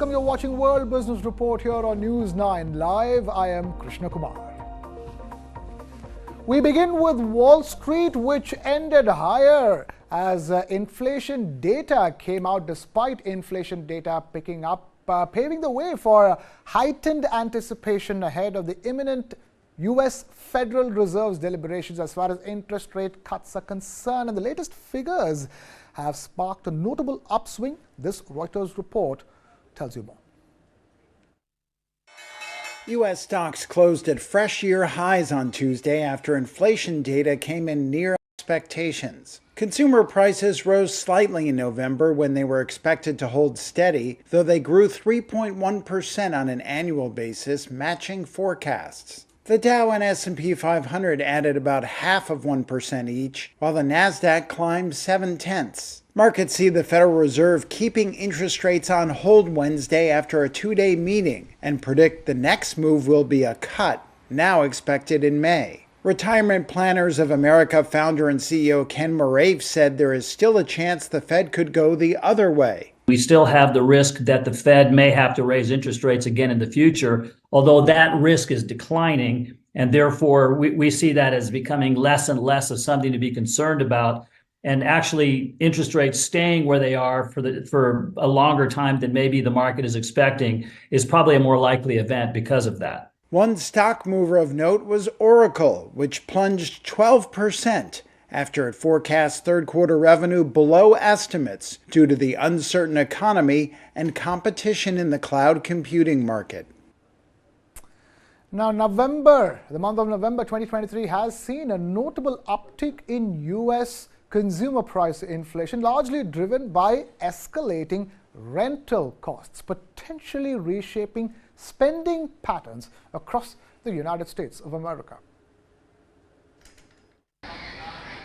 welcome. You're watching World Business Report here on News 9 Live. I am Krishna Kumar. We begin with Wall Street, which ended higher as inflation data came out, despite inflation data picking up, paving the way for heightened anticipation ahead of the imminent U.S. Federal Reserve's deliberations as far as interest rate cuts are concerned. And the latest figures have sparked a notable upswing. This Reuters report tells you more. U.S. stocks closed at fresh year highs on Tuesday after inflation data came in near expectations. Consumer prices rose slightly in November when they were expected to hold steady, though they grew 3.1% on an annual basis, matching forecasts. The Dow and S&P 500 added about 0.5% each, while the Nasdaq climbed 0.7. Markets see the Federal Reserve keeping interest rates on hold Wednesday after a two-day meeting and predict the next move will be a cut, now expected in May. Retirement Planners of America founder and CEO Ken Moraif said there is still a chance the Fed could go the other way. We still have the risk that the Fed may have to raise interest rates again in the future, although that risk is declining, and therefore we see that as becoming less and less of something to be concerned about. And actually, interest rates staying where they are for a longer time than maybe the market is expecting is probably a more likely event because of that. One stock mover of note was Oracle, which plunged 12%. After it forecast third-quarter revenue below estimates due to the uncertain economy and competition in the cloud computing market. Now, the month of November 2023 has seen a notable uptick in U.S. consumer price inflation, largely driven by escalating rental costs, potentially reshaping spending patterns across the United States of America.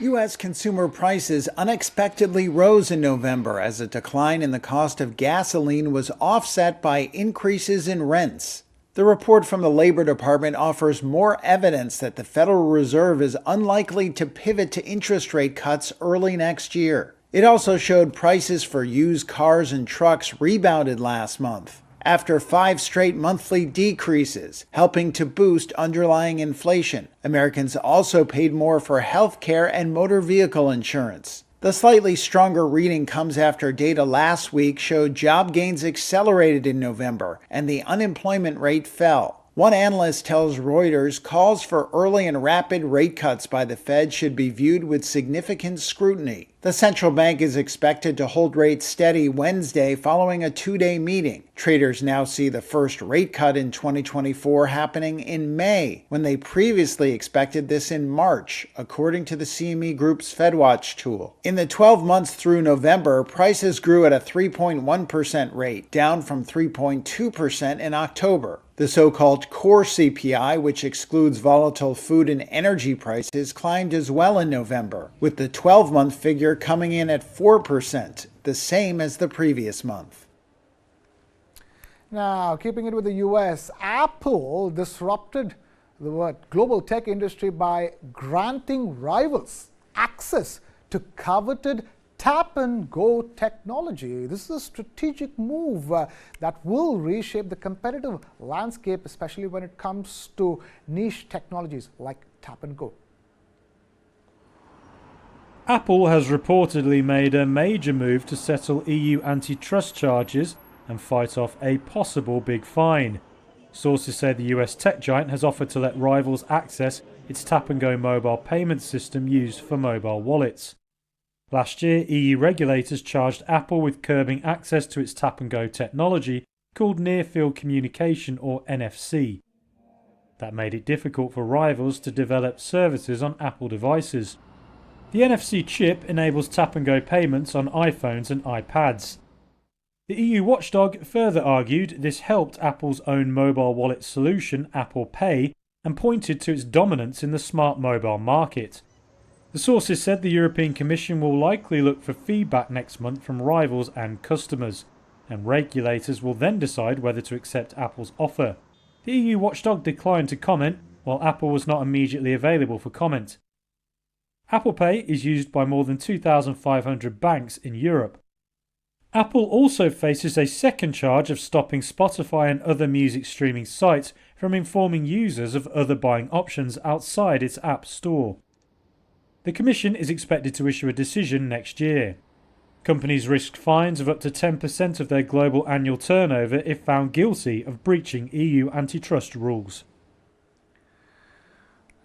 U.S. consumer prices unexpectedly rose in November as a decline in the cost of gasoline was offset by increases in rents. The report from the Labor Department offers more evidence that the Federal Reserve is unlikely to pivot to interest rate cuts early next year. It also showed prices for used cars and trucks rebounded last month, after 5 straight monthly decreases, helping to boost underlying inflation. Americans also paid more for health care and motor vehicle insurance. The slightly stronger reading comes after data last week showed job gains accelerated in November and the unemployment rate fell. One analyst tells Reuters calls for early and rapid rate cuts by the Fed should be viewed with significant scrutiny. The central bank is expected to hold rates steady Wednesday following a two-day meeting. Traders now see the first rate cut in 2024 happening in May, when they previously expected this in March, according to the CME Group's FedWatch tool. In the 12 months through November, prices grew at a 3.1% rate, down from 3.2% in October. The so-called core CPI, which excludes volatile food and energy prices, climbed as well in November, with the 12-month figure coming in at 4%, the same as the previous month. Now, keeping it with the U.S., Apple disrupted the global tech industry by granting rivals access to coveted tap-and-go technology. This is a strategic move that will reshape the competitive landscape, especially when it comes to niche technologies like tap-and-go. Apple has reportedly made a major move to settle EU antitrust charges and fight off a possible big fine. Sources say the US tech giant has offered to let rivals access its tap-and-go mobile payment system used for mobile wallets. Last year, EU regulators charged Apple with curbing access to its tap-and-go technology called Near-Field Communication, or NFC. That made it difficult for rivals to develop services on Apple devices. The NFC chip enables tap-and-go payments on iPhones and iPads. The EU watchdog further argued this helped Apple's own mobile wallet solution, Apple Pay, and pointed to its dominance in the smart mobile market. The sources said the European Commission will likely look for feedback next month from rivals and customers, and regulators will then decide whether to accept Apple's offer. The EU watchdog declined to comment, while Apple was not immediately available for comment. Apple Pay is used by more than 2,500 banks in Europe. Apple also faces a second charge of stopping Spotify and other music streaming sites from informing users of other buying options outside its App Store. The Commission is expected to issue a decision next year. Companies risk fines of up to 10% of their global annual turnover if found guilty of breaching EU antitrust rules.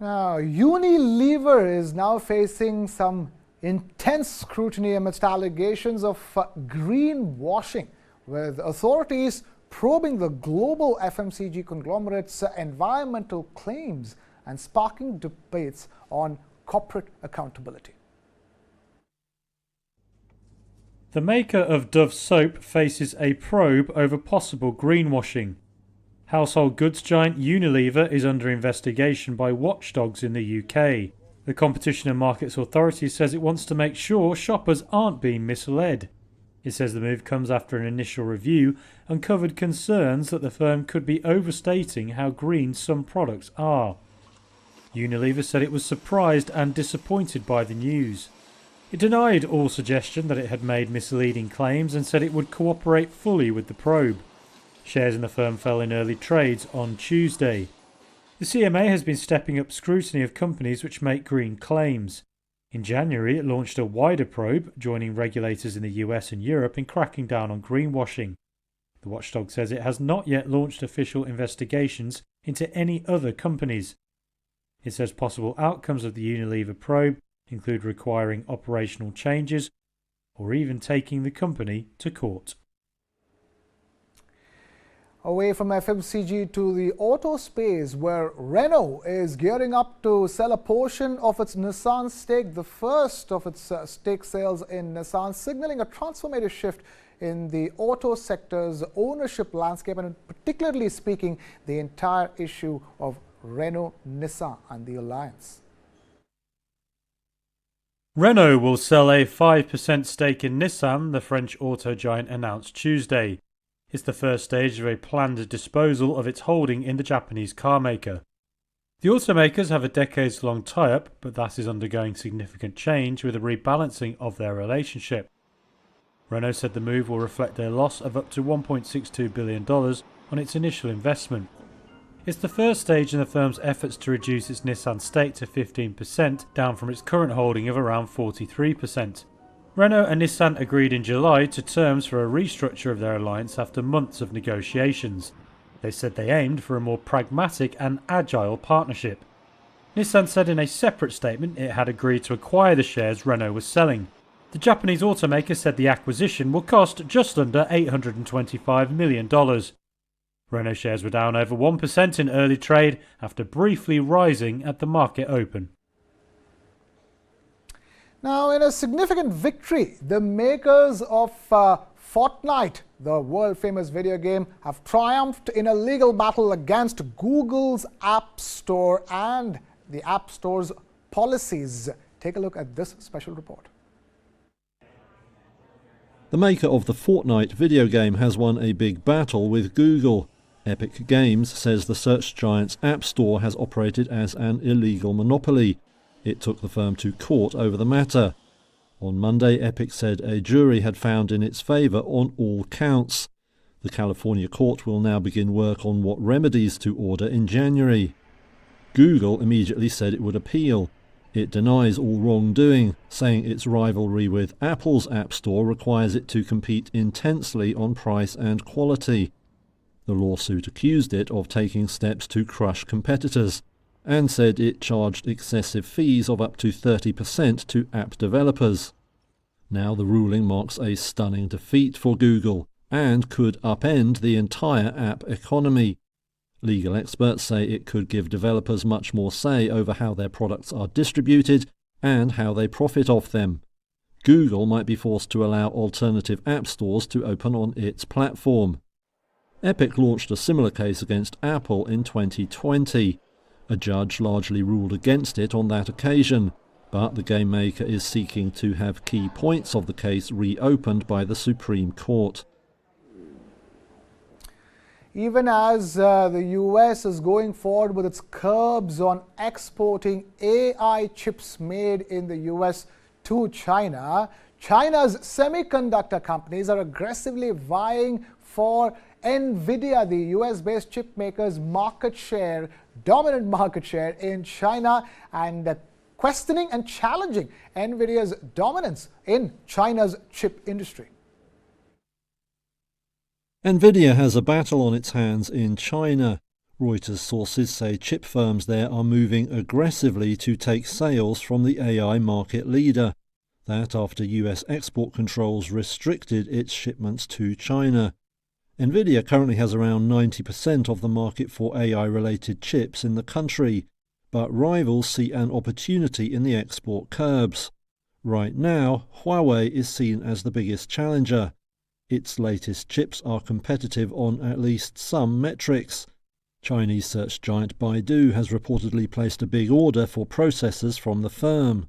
Now, Unilever is now facing some intense scrutiny amidst allegations of greenwashing, with authorities probing the global FMCG conglomerate's environmental claims and sparking debates on corporate accountability. The maker of Dove soap faces a probe over possible greenwashing. Household goods giant Unilever is under investigation by watchdogs in the UK. The Competition and Markets Authority says it wants to make sure shoppers aren't being misled. It says the move comes after an initial review uncovered concerns that the firm could be overstating how green some products are. Unilever said it was surprised and disappointed by the news. It denied all suggestion that it had made misleading claims and said it would cooperate fully with the probe. Shares in the firm fell in early trades on Tuesday. The CMA has been stepping up scrutiny of companies which make green claims. In January, it launched a wider probe, joining regulators in the US and Europe in cracking down on greenwashing. The watchdog says it has not yet launched official investigations into any other companies. It says possible outcomes of the Unilever probe include requiring operational changes or even taking the company to court. Away from FMCG to the auto space, where Renault is gearing up to sell a portion of its Nissan stake, the first of its stake sales in Nissan, signaling a transformative shift in the auto sector's ownership landscape, and particularly speaking the entire issue of Renault, Nissan and the alliance. Renault will sell a 5% stake in Nissan, the French auto giant announced Tuesday. It's the first stage of a planned disposal of its holding in the Japanese carmaker. The automakers have a decades-long tie-up, but that is undergoing significant change with a rebalancing of their relationship. Renault said the move will reflect a loss of up to $1.62 billion on its initial investment. It's the first stage in the firm's efforts to reduce its Nissan stake to 15%, down from its current holding of around 43%. Renault and Nissan agreed in July to terms for a restructure of their alliance after months of negotiations. They said they aimed for a more pragmatic and agile partnership. Nissan said in a separate statement it had agreed to acquire the shares Renault was selling. The Japanese automaker said the acquisition will cost just under $825 million. Renault shares were down over 1% in early trade after briefly rising at the market open. Now, in a significant victory, the makers of Fortnite, the world-famous video game, have triumphed in a legal battle against Google's App Store and the App Store's policies. Take a look at this special report. The maker of the Fortnite video game has won a big battle with Google. Epic Games says the search giant's App Store has operated as an illegal monopoly. It took the firm to court over the matter. On Monday, Epic said a jury had found in its favour on all counts. The California court will now begin work on what remedies to order in January. Google immediately said it would appeal. It denies all wrongdoing, saying its rivalry with Apple's App Store requires it to compete intensely on price and quality. The lawsuit accused it of taking steps to crush competitors and said it charged excessive fees of up to 30% to app developers. Now the ruling marks a stunning defeat for Google and could upend the entire app economy. Legal experts say it could give developers much more say over how their products are distributed and how they profit off them. Google might be forced to allow alternative app stores to open on its platform. Epic launched a similar case against Apple in 2020. A judge largely ruled against it on that occasion, but the game maker is seeking to have key points of the case reopened by the Supreme Court. Even as the US is going forward with its curbs on exporting AI chips made in the US to China, China's semiconductor companies are aggressively vying for Nvidia, the US-based chip maker's dominant market share in China, and questioning and challenging Nvidia's dominance in China's chip industry. Nvidia has a battle on its hands in China. Reuters sources say chip firms there are moving aggressively to take sales from the AI market leader. That after US export controls restricted its shipments to China. Nvidia currently has around 90% of the market for AI-related chips in the country, but rivals see an opportunity in the export curbs. Right now, Huawei is seen as the biggest challenger. Its latest chips are competitive on at least some metrics. Chinese search giant Baidu has reportedly placed a big order for processors from the firm.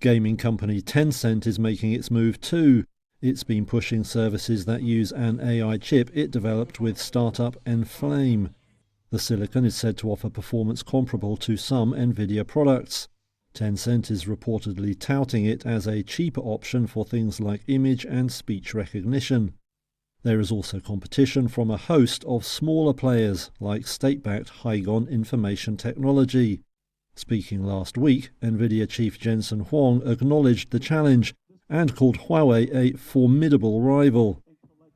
Gaming company Tencent is making its move too. It's been pushing services that use an AI chip it developed with startup Enflame. The silicon is said to offer performance comparable to some Nvidia products. Tencent is reportedly touting it as a cheaper option for things like image and speech recognition. There is also competition from a host of smaller players like state-backed Hygon Information Technology. Speaking last week, Nvidia chief Jensen Huang acknowledged the challenge and called Huawei a formidable rival.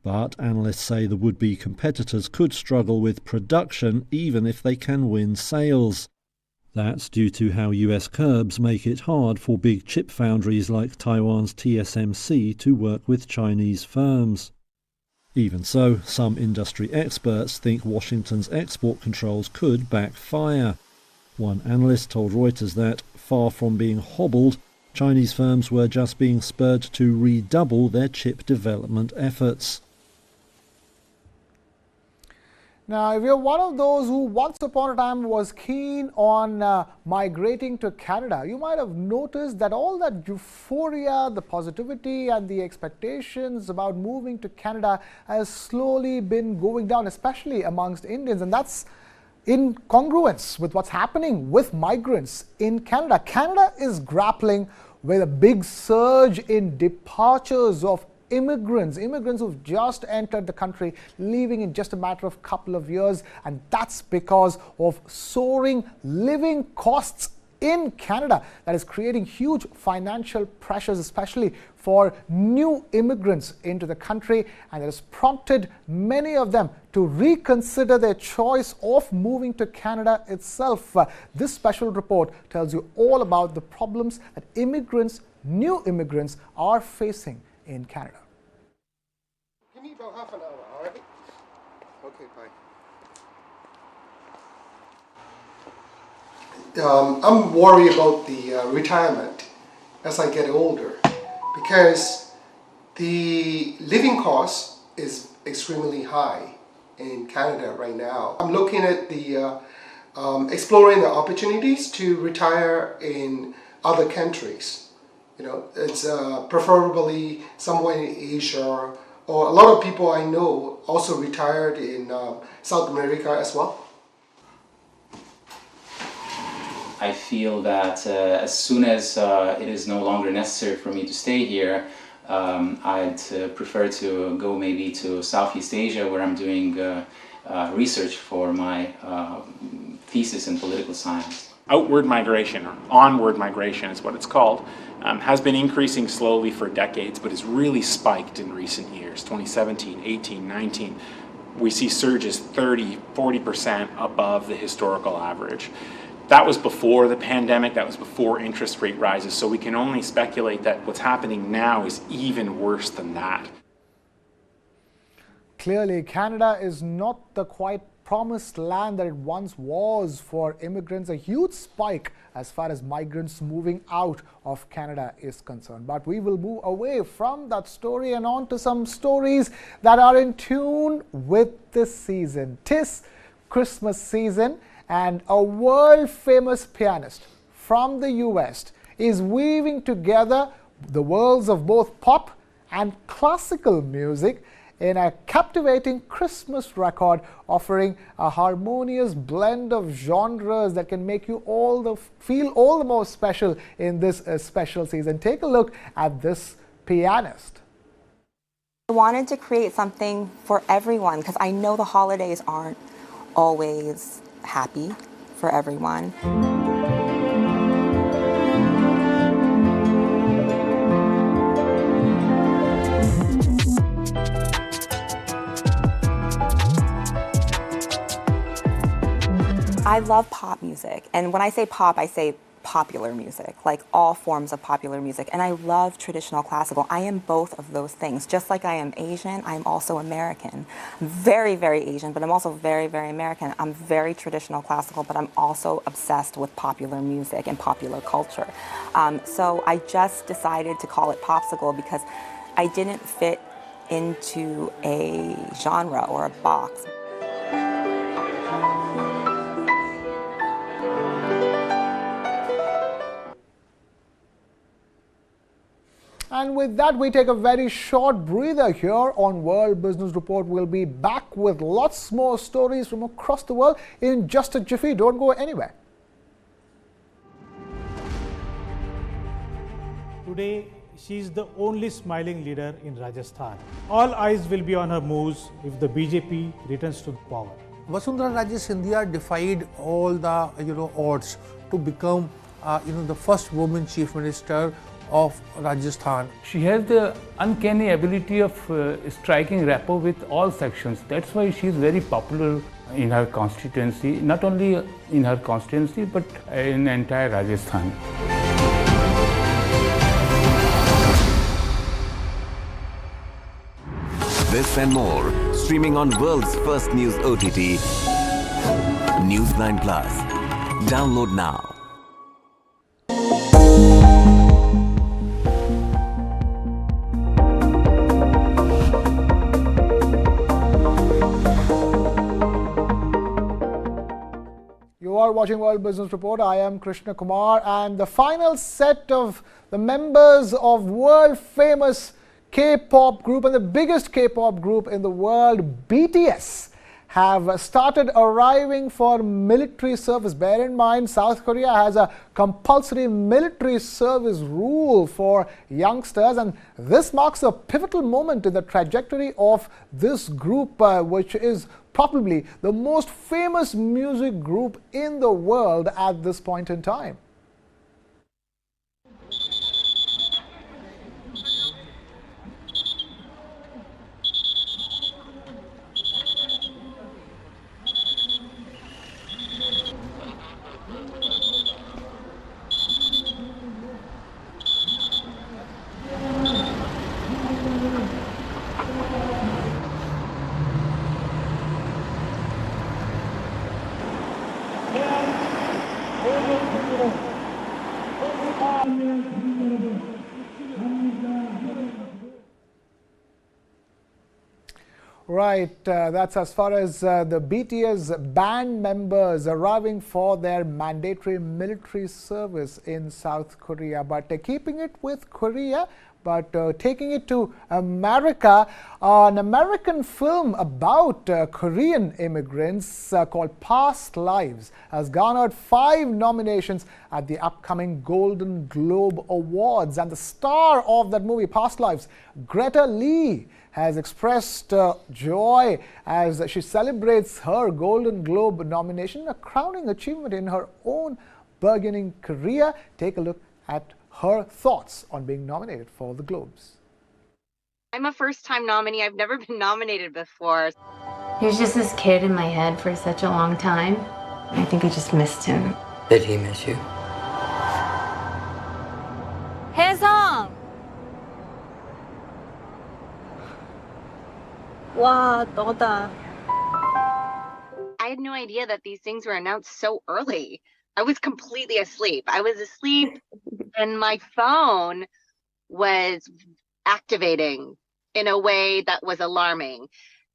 But analysts say the would-be competitors could struggle with production even if they can win sales. That's due to how US curbs make it hard for big chip foundries like Taiwan's TSMC to work with Chinese firms. Even so, some industry experts think Washington's export controls could backfire. One analyst told Reuters that, far from being hobbled, Chinese firms were just being spurred to redouble their chip development efforts. Now, if you're one of those who once upon a time was keen on migrating to Canada, you might have noticed that all that euphoria, the positivity and the expectations about moving to Canada has slowly been going down, especially amongst Indians. And that's in congruence with what's happening with migrants in Canada. Canada is grappling with a big surge in departures of immigrants who've just entered the country, leaving in just a matter of couple of years, and that's because of soaring living costs in Canada that is creating huge financial pressures, especially for new immigrants into the country, and it has prompted many of them to reconsider their choice of moving to Canada itself. This special report tells you all about the problems that new immigrants are facing in Canada. Give me about half an hour, all right? Okay, bye. I'm worried about the retirement as I get older because the living cost is extremely high in Canada right now. I'm looking at the exploring the opportunities to retire in other countries. You know, it's preferably somewhere in Asia, or a lot of people I know also retired in South America as well. I feel that as soon as it is no longer necessary for me to stay here, I'd prefer to go maybe to Southeast Asia, where I'm doing research for my thesis in political science. Outward migration, or onward migration is what it's called, has been increasing slowly for decades, but has really spiked in recent years. 2017, 18, 19, we see surges 30, 40% above the historical average. That was before the pandemic, that was before interest rate rises, so we can only speculate that what's happening now is even worse than that. Clearly, Canada is not the quite promised land that it once was for immigrants. A huge spike as far as migrants moving out of Canada is concerned. But we will move away from that story and on to some stories that are in tune with this season. 'Tis Christmas season, and a world-famous pianist from the US is weaving together the worlds of both pop and classical music in a captivating Christmas record, offering a harmonious blend of genres that can make you feel all the more special in this special season. Take a look at this Pianist. I wanted to create something for everyone because I know the holidays aren't always happy for everyone. I love pop music, and when I say pop, I say popular music, like all forms of popular music, and I love traditional classical. I am both of those things. Just like I am Asian, I'm also American. I'm very, very Asian, but I'm also very, very American. I'm very traditional classical, but I'm also obsessed with popular music and popular culture. So I just decided to call it popsicle because I didn't fit into a genre or a box. And with that, we take a very short breather here on World Business Report. We'll be back with lots more stories from across the world in just a jiffy. Don't go anywhere. Today, she is the only smiling leader in Rajasthan. All eyes will be on her moves if the BJP returns to power. Vasundhara Raje Scindia defied all the odds to become the first woman chief minister of Rajasthan. She has the uncanny ability of striking rapport with all sections. That's why she is very popular in her constituency, not only in her constituency but in entire Rajasthan. This and more, streaming on world's first news OTT, News9 Plus. Download now. You are watching World Business Report. I am Krishna Kumar, and the final set of the members of world famous K-pop group and the biggest K-pop group in the world, BTS, have started arriving for military service. Bear in mind, South Korea has a compulsory military service rule for youngsters, and this marks a pivotal moment in the trajectory of this group, which is probably the most famous music group in the world at this point in time. Right, that's as far as the BTS band members arriving for their mandatory military service in South Korea. But keeping it with Korea, but taking it to America, an American film about Korean immigrants called Past Lives has garnered 5 nominations at the upcoming Golden Globe Awards. And the star of that movie, Past Lives, Greta Lee, has expressed joy as she celebrates her Golden Globe nomination, a crowning achievement in her own burgeoning career. Take a look at her thoughts on being nominated for the Globes. I'm a first-time nominee. I've never been nominated before. There's just this kid in my head for such a long time. I think I just missed him. Did he miss you? 혜성! 와, 너다. I had no idea that these things were announced so early. I was completely asleep. I was asleep and my phone was activating in a way that was alarming.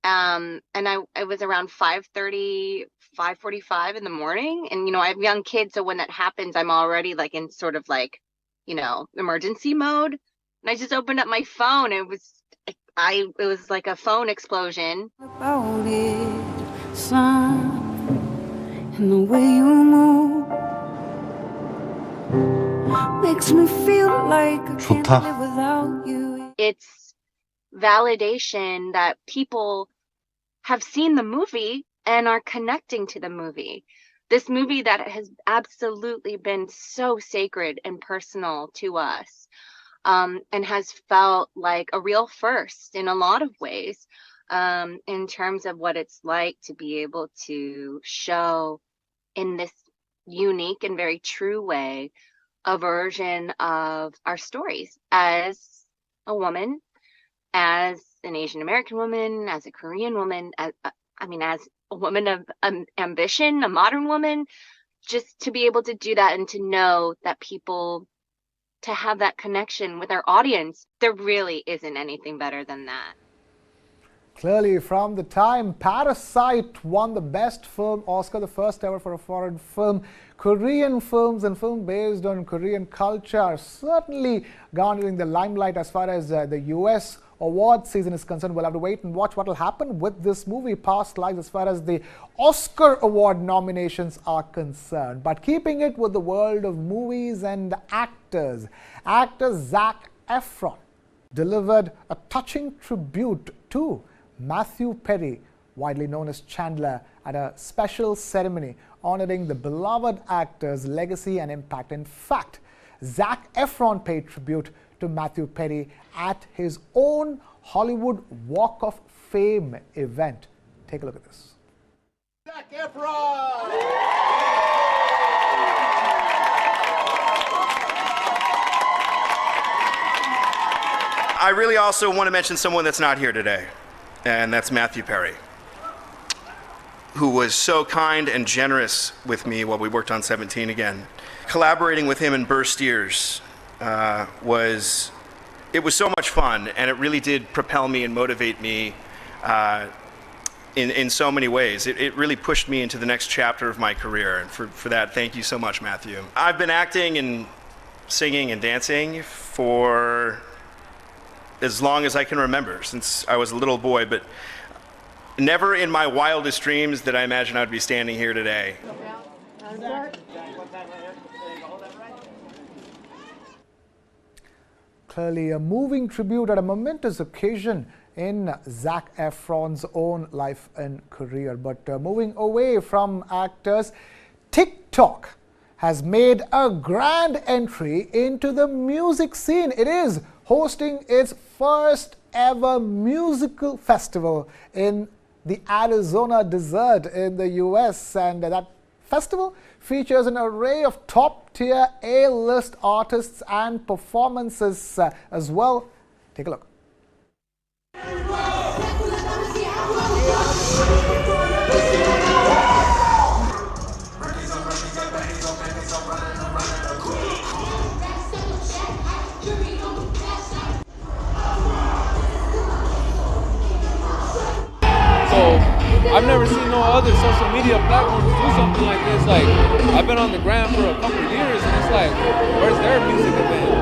And I was around 5:30, 5:45 in the morning. And, I have young kids. So when that happens, I'm already like in sort of like, emergency mode. And I just opened up my phone. It was like a phone explosion. About it, son, and the way you move makes me feel like I can't live without you. it's validation that people have seen the movie and are connecting to the movie. This movie that has absolutely been so sacred and personal to us, and has felt like a real first in a lot of ways, in terms of what it's like to be able to show in this unique and very true way a version of our stories as a woman, as an Asian American woman, as a Korean woman, as a woman of ambition, a modern woman, just to be able to do that and to know that people, to have that connection with our audience, there really isn't anything better than that. Clearly, from the time Parasite won the Best Film Oscar, the first ever for a foreign film, Korean films and film based on Korean culture are certainly garnering the limelight as far as the US award season is concerned. We'll have to wait and watch what will happen with this movie, Past Lives, as far as the Oscar award nominations are concerned. But keeping it with the world of movies and actors, actor Zac Efron delivered a touching tribute to Matthew Perry, widely known as Chandler, at a special ceremony honoring the beloved actor's legacy and impact. In fact, Zac Efron paid tribute to Matthew Perry at his own Hollywood Walk of Fame event. Take a look at this. Zac Efron! I really also want to mention someone that's not here today, and that's Matthew Perry, who was so kind and generous with me while we worked on 17 again. Collaborating with him in Burst Years was so much fun, and it really did propel me and motivate me in so many ways. It really pushed me into the next chapter of my career, and for that, thank you so much, Matthew. I've been acting and singing and dancing for as long as I can remember, since I was a little boy, but never in my wildest dreams did I imagine I'd be standing here today. Clearly a moving tribute at a momentous occasion in Zac Efron's own life and career. But moving away from actors, TikTok has made a grand entry into the music scene. It is hosting its first ever musical festival in the Arizona desert in the US, and that festival features an array of top-tier A-list artists and performances as well. Take a look. I've never seen no other social media platforms do something like this. Like, I've been on the gram for a couple of years, and it's like, where's their music event?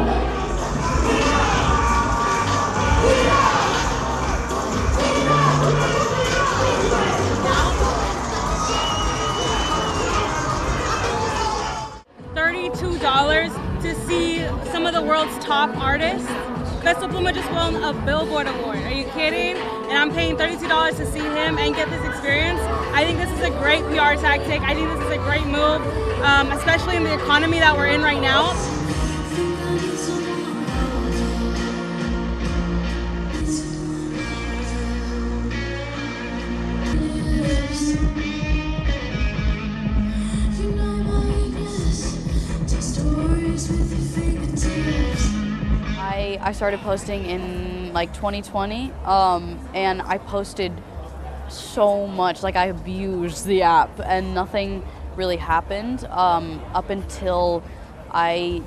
$32 to see some of the world's top artists. Crystal Pluma just won a Billboard Award. Are you kidding? And I'm paying $32 to see him and get this experience. I think this is a great PR tactic. I think this is a great move, especially in the economy that we're in right now. I started posting in like 2020, and I posted so much, like I abused the app, and nothing really happened up until I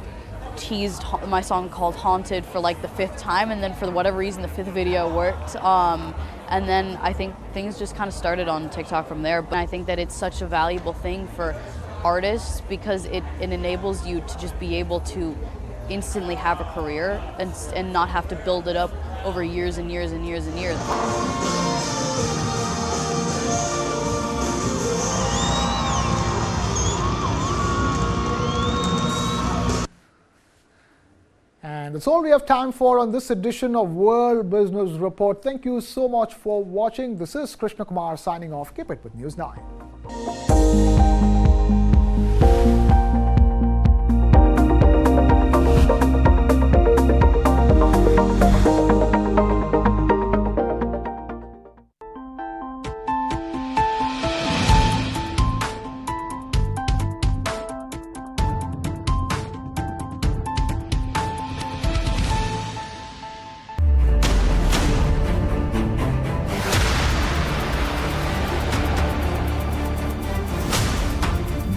teased my song called Haunted for like the 5th time, and then for whatever reason the 5th video worked, and then I think things just kind of started on TikTok from there. But I think that it's such a valuable thing for artists because it enables you to just be able to instantly have a career and not have to build it up over years and years and years and years. And And that's all we have time for on this edition of World Business Report. Thank you so much for watching. This is Krishna Kumar signing off. Keep it with News 9.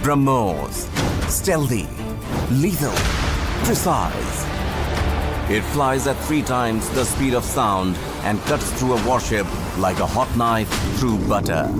BrahMos. Stealthy, lethal, precise. It flies at 3 times the speed of sound and cuts through a warship like a hot knife through butter.